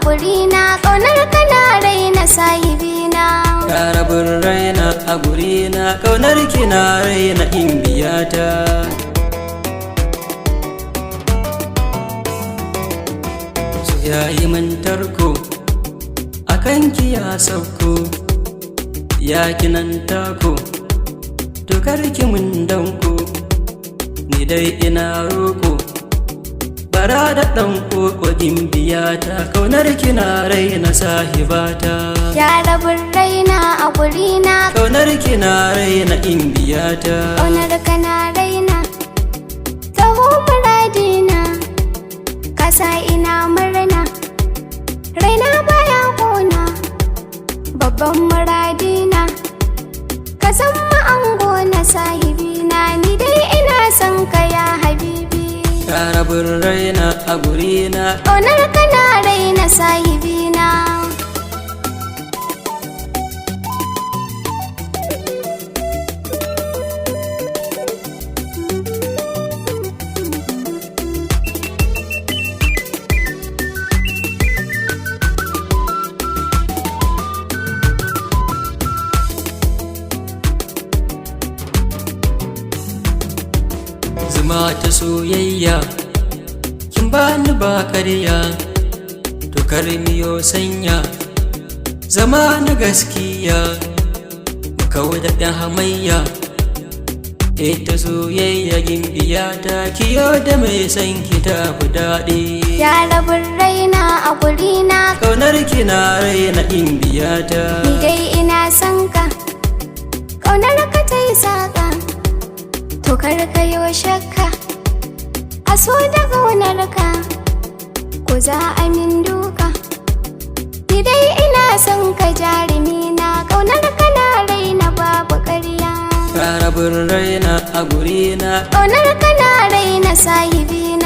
gurina, ƙaunar kana raina sahibina. Ya rabin raina a gurina, ƙaunar kina raina imbiyata. So yayi min tarko akan ki ya sauko, ya kinan tako to karki mun danko, ni dai ina roko bara da ɗan koko gimbiyata, ƙaunar kina raina sahibata. Ya rabin raina a gurina, Ƙaunar kina raina imbiyata. ƙaunar kana raina taho muradina, kasa ina murna raina baya ƙona babban muradina, ka san ma'ango na sahibina, ni dai ina son ka ya habibi. Ya rabin raina a gurina, ƙaunar kana raina sahibina. zuma ta soyayya kin bani ba karya, to karmiyo sanya zama na gaskiya, kawo da ɗan hamayya. Ita soyayya gimbiyata, kiyo da mai san ki ta fi daɗi. Ya rabin raina a gurina, Ƙaunar kina raina imbiyata. ni dai ina son ka, ƙaunar ka ta yi saƙa, to kar ka yi wa shakka, a so da ƙaunar ka, ko za a min duka. Ni dai ina son ka jarumi na, ƙaunar ka na raina babu ƙarya. Ya rabin raina a gurina, Ƙaunar ka na raina sahibi